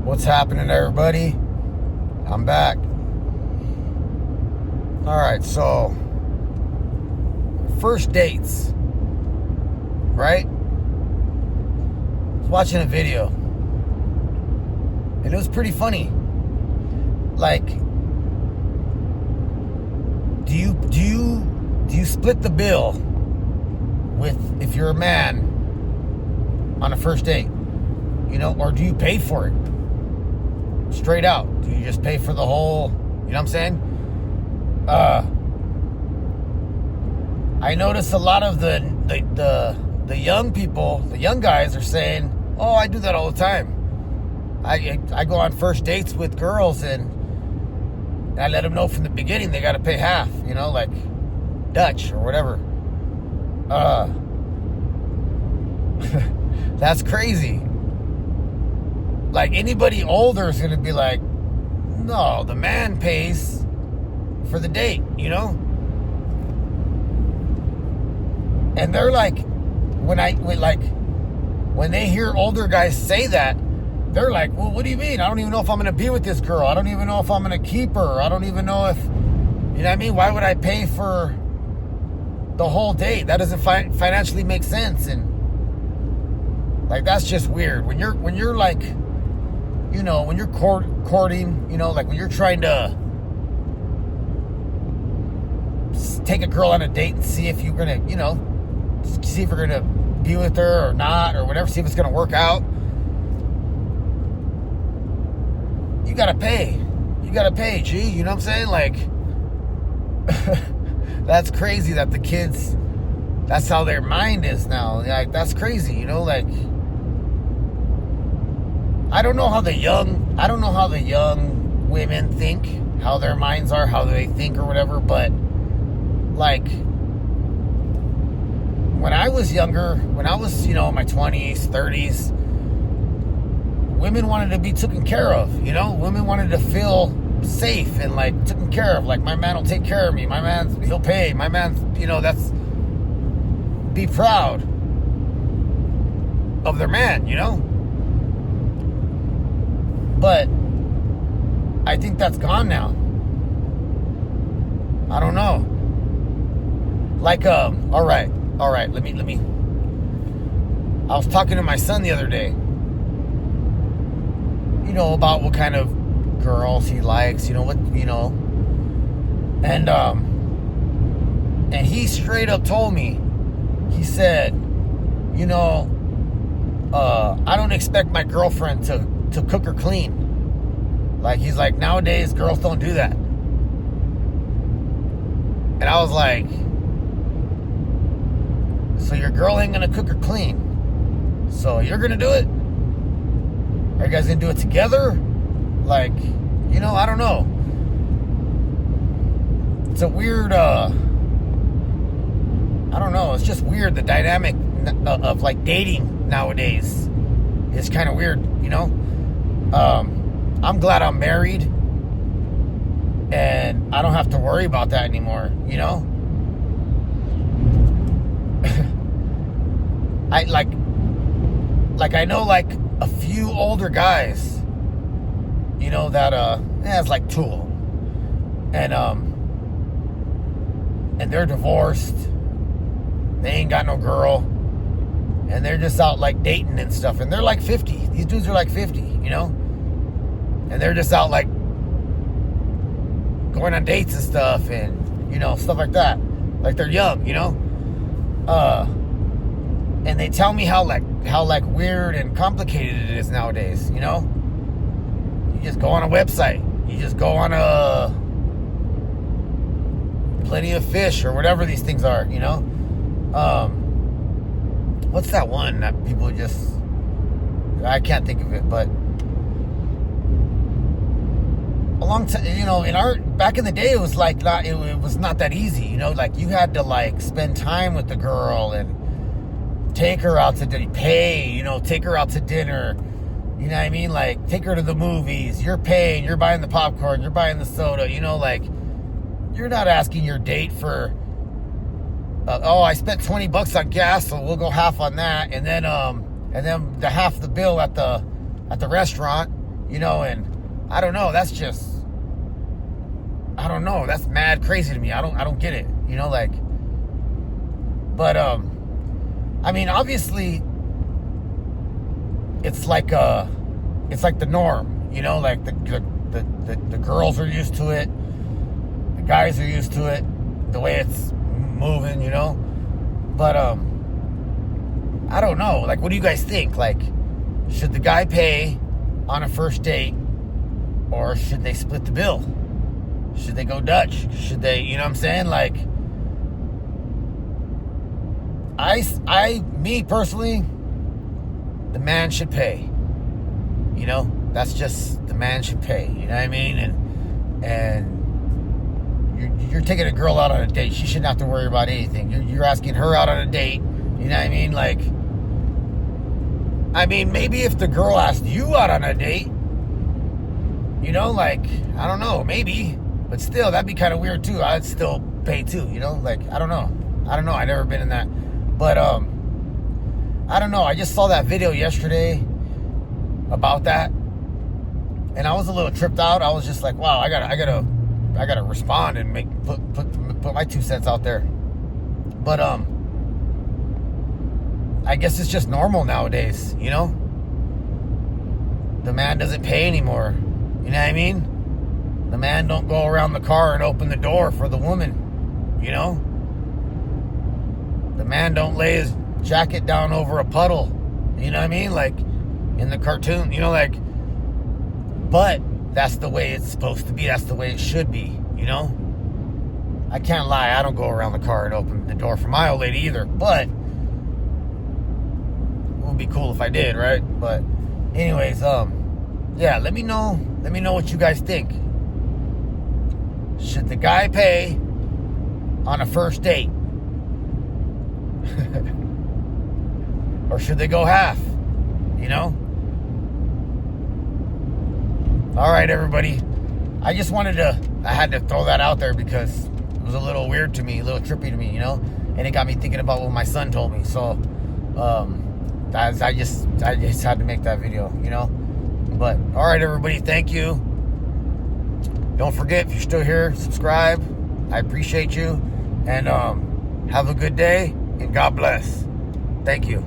What's happening, everybody? I'm back. Alright, so first dates, right? I was watching a video and it was pretty funny. Like, do you split the bill with, if you're a man, on a first date? You know, or do you pay for it? Straight out. Do you just pay for the whole, you know what I'm saying? I notice a lot of the young people, the young guys are saying, oh, I do that all the time. I go on first dates with girls and I let them know from the beginning they got to pay half, you know, like Dutch or whatever. That's crazy. Like, anybody older is going to be like, no, the man pays for the date, you know? And they're like, when they hear older guys say that, they're like, well, what do you mean? I don't even know if I'm going to be with this girl. I don't even know if I'm going to keep her. I don't even know if, you know what I mean? Why would I pay for the whole date? That doesn't financially make sense. And like, that's just weird. When you're like, you know, when you're courting, you know, like when you're trying to take a girl on a date and see if you're going to, you know, see if you're going to be with her or not or whatever, see if it's going to work out. You got to pay. You got to pay, G. You know what I'm saying? Like, that's crazy that the kids, that's how their mind is now. Like, that's crazy, you know, like, I don't know how the young women think, how their minds are, how they think or whatever, but like, when I was younger, when I was, you know, in my 20s, 30s, women wanted to be taken care of, you know? Women wanted to feel safe and like taken care of. Like, my man will take care of me. My man, he'll pay. My man, you know, that's, be proud of their man, you know? But I think that's gone now. I don't know. Like, all right. Let me. I was talking to my son the other day, you know, about what kind of girls he likes, you know, what, you know, and he straight up told me, he said, you know, I don't expect my girlfriend to cook or clean. Like, he's like, nowadays girls don't do that. And I was like, so your girl ain't gonna cook or clean, so you're gonna do it? Are you guys gonna do it together? Like, you know, I don't know. It's a weird, I don't know. It's just weird. The dynamic of like dating nowadays is kind of weird, you know? I'm glad I'm married and I don't have to worry about that anymore, you know? I know like a few older guys, you know, that it's like two of them, and they're divorced, they ain't got no girl, and they're just out like dating and stuff, and they're like 50. These dudes are like 50, you know, and they're just out like going on dates and stuff, and, you know, stuff like that, like they're young, you know. And they tell me how weird and complicated it is nowadays, you know? You just go on a website. You just go on a Plenty of Fish or whatever these things are, you know? What's that one that people just, I can't think of it, but a long time, you know, back in the day, it was like not, it was not that easy, you know? Like, you had to like spend time with the girl and take her out to dinner, pay, you know, take her out to dinner, you know what I mean? Like, take her to the movies, you're paying, you're buying the popcorn, you're buying the soda, you know, like, you're not asking your date for, oh, I spent $20 on gas, so we'll go half on that, and then the half the bill at the restaurant, you know, and I don't know, that's just, I don't know, that's mad crazy to me. I don't get it, you know, like, but, I mean, obviously, it's like the norm, you know, like the girls are used to it, the guys are used to it, the way it's moving, you know, but, I don't know, like, what do you guys think? Like, should the guy pay on a first date, or should they split the bill? Should they go Dutch? Should they, you know what I'm saying? Like, me personally, the man should pay. You know, that's just, the man should pay. You know what I mean? And you're taking a girl out on a date. She shouldn't have to worry about anything. You're asking her out on a date. You know what I mean? Like, I mean, maybe if the girl asked you out on a date, you know, like, I don't know, maybe. But still, that'd be kind of weird too. I'd still pay too, you know? Like, I don't know. I've never been in that. But, I don't know. I just saw that video yesterday about that, and I was a little tripped out. I was just like, wow, I gotta respond and put my 2 cents out there. But, I guess it's just normal nowadays, you know? The man doesn't pay anymore. You know what I mean? The man don't go around the car and open the door for the woman, you know? The man don't lay his jacket down over a puddle, you know what I mean? Like, in the cartoon, you know, like, but that's the way it's supposed to be. That's the way it should be, you know? I can't lie. I don't go around the car and open the door for my old lady either, but would be cool if I did, right? But anyways, yeah, let me know what you guys think. Should the guy pay on a first date? Or should they go half? You know? All right, everybody. I had to throw that out there because it was a little weird to me, a little trippy to me, you know? And it got me thinking about what my son told me. So, I just had to make that video, you know? But, all right, everybody, thank you. Don't forget, if you're still here, subscribe. I appreciate you. And have a good day, and God bless. Thank you.